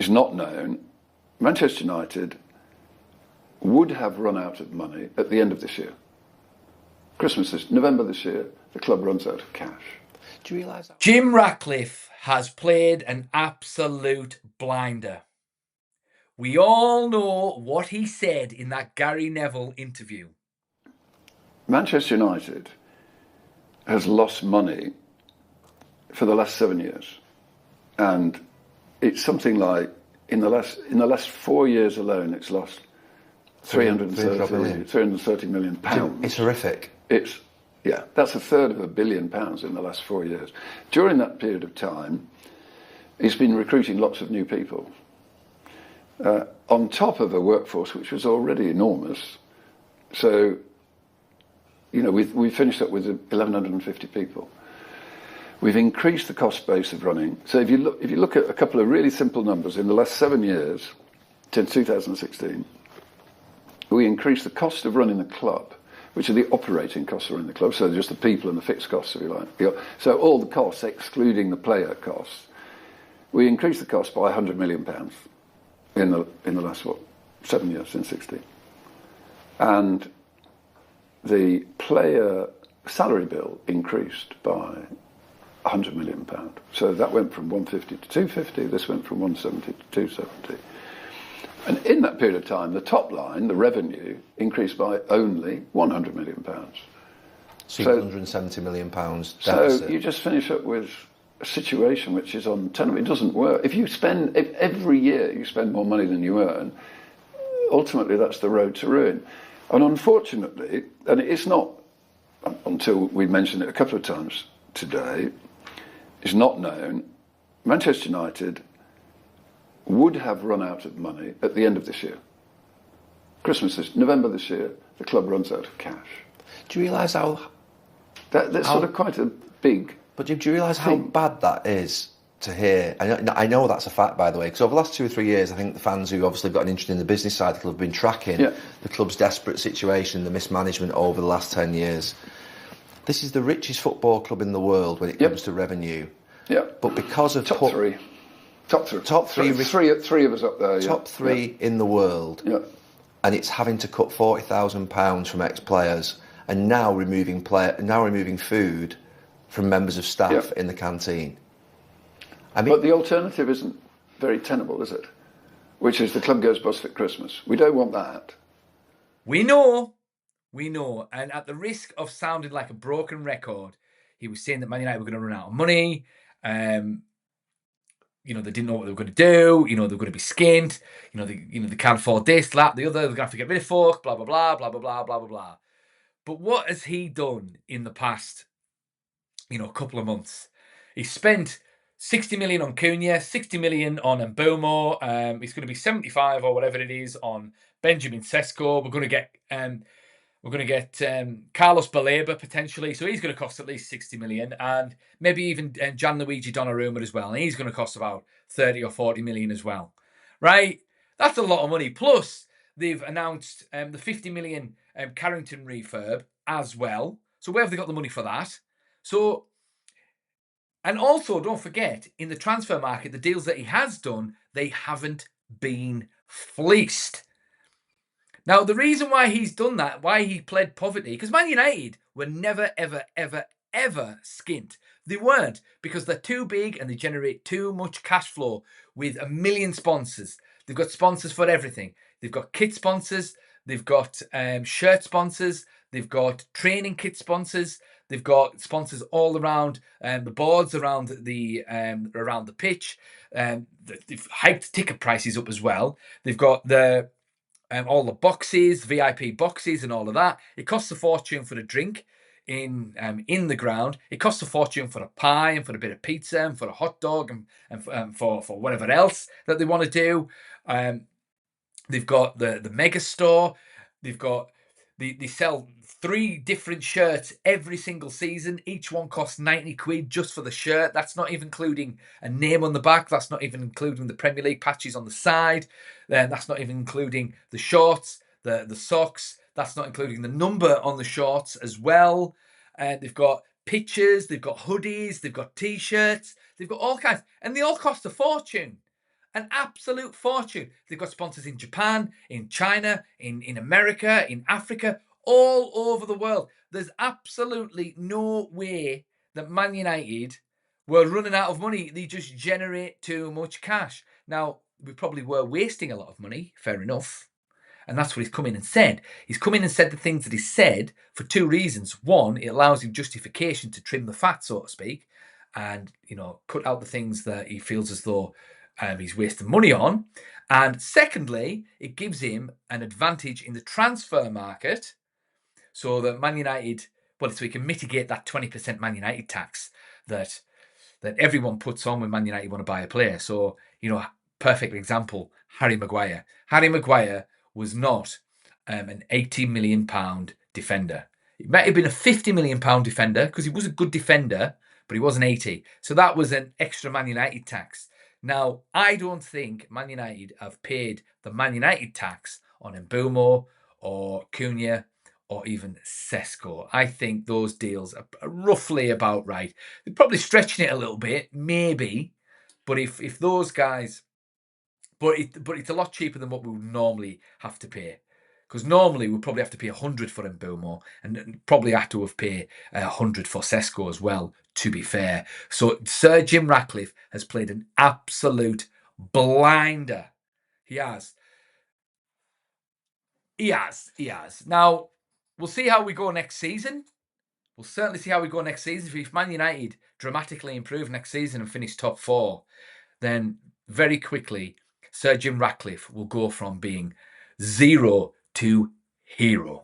is not known, Manchester United would have run out of money at the end of this year. November this year, the club runs out of cash. Do you realise that? Jim Ratcliffe has played an absolute blinder. We all know what he said in that Gary Neville interview. Manchester United has lost money for the last 7 years. And it's something like, in the last 4 years alone, it's lost 330 million pounds. It's horrific. That's a third of £1 billion in the last 4 years. During that period of time, he's been recruiting lots of new people. On top of a workforce which was already enormous. So, we finished up with 1,150 people. We've increased the cost base of running. So if you look at a couple of really simple numbers, in the last 7 years, since 2016, we increased the cost of running the club, which are the operating costs of running the club, so just the people and the fixed costs, if you like. So all the costs, excluding the player costs, we increased the cost by £100 million in the last 7 years, since 16. And the player salary bill increased by £100 million. So that went from 150 to 250, this went from 170 to 270. And in that period of time, the top line, the revenue, increased by only £100 million. So £170 million deficit. So you just finish up with a situation which is on tenable. It doesn't work. If every year you spend more money than you earn, ultimately that's the road to ruin. And unfortunately, and it's not, until we mentioned it a couple of times today, is not known, Manchester United would have run out of money at the end of this year. November this year, the club runs out of cash. Do you realise how... That's sort of quite a big... But do you realise how bad that is to hear? I know that's a fact, by the way, because over the last 2 or 3 years, I think the fans who obviously got an interest in the business side of the club have been tracking the club's desperate situation, the mismanagement over the last 10 years. This is the richest football club in the world when it comes to revenue. Yeah. But because of... Top three of us up there. Top three in the world. Yeah. And it's having to cut £40,000 from ex-players and now removing food from members of staff in the canteen. But the alternative isn't very tenable, is it? Which is the club goes bust at Christmas. We don't want that. We know. And at the risk of sounding like a broken record, he was saying that Man United were going to run out of money. They didn't know what they were going to do. They were going to be skint. They can't afford this, that, the other. They're going to have to get rid of folk, blah, blah, blah, blah, blah, blah, blah, blah, blah. But what has he done in the past, couple of months? He spent 60 million on Cunha, 60 million on Mbomo. It's going to be 75 or whatever it is on Benjamin Šeško. We're going to get Carlos Baleba potentially, so he's going to cost at least 60 million, and maybe even Gianluigi Donnarumma as well, and he's going to cost about 30 or 40 million as well, right? That's a lot of money. Plus, they've announced the 50 million Carrington refurb as well. So where have they got the money for that? So, and also don't forget, in the transfer market, the deals that he has done, they haven't been fleeced. Now, the reason why he's done that, why he pled poverty, because Man United were never, ever, ever, ever skint. They weren't, because they're too big and they generate too much cash flow with a million sponsors. They've got sponsors for everything. They've got kit sponsors. They've got shirt sponsors. They've got training kit sponsors. They've got sponsors all around the boards, around the pitch. They've hiked ticket prices up as well. They've got all the boxes, VIP boxes and all of that. It costs a fortune for a drink in the ground. It costs a fortune for a pie and for a bit of pizza and for a hot dog and for whatever else that they want to do. They've got the mega store. They sell 3 different shirts every single season. Each one costs 90 quid just for the shirt. That's not even including a name on the back. That's not even including the Premier League patches on the side. That's not even including the shorts, the socks. That's not including the number on the shorts as well. They've got pictures. They've got hoodies. They've got T-shirts. They've got all kinds. And they all cost a fortune. An absolute fortune. They've got sponsors in Japan, in China, in America, in Africa, all over the world. There's absolutely no way that Man United were running out of money. They just generate too much cash. Now, we probably were wasting a lot of money, fair enough. And that's what he's come in and said. He's come in and said the things that he said for two reasons. One, it allows him justification to trim the fat, so to speak, and, you know, cut out the things that he feels as though he's wasting money on. And secondly, it gives him an advantage in the transfer market so that Man United, well, so he can mitigate that 20% Man United tax that everyone puts on when Man United want to buy a player. So, you know, perfect example, Harry Maguire. Harry Maguire was not an £80 million defender. It might have been a £50 million defender because he was a good defender, but he wasn't 80. So that was an extra Man United tax. Now, I don't think Man United have paid the Man United tax on Mbeumo or Cunha or even Šeško. I think those deals are roughly about right. They're probably stretching it a little bit, maybe, but if those guys, but it's a lot cheaper than what we would normally have to pay. Because normally we probably have to pay 100 for Mbeumo and probably have to pay 100 for Šeško as well, to be fair. So Sir Jim Ratcliffe has played an absolute blinder. He has. Now, we'll see how we go next season. We'll certainly see how we go next season. If Man United dramatically improve next season and finish top 4, then very quickly Sir Jim Ratcliffe will go from being 0 to hero.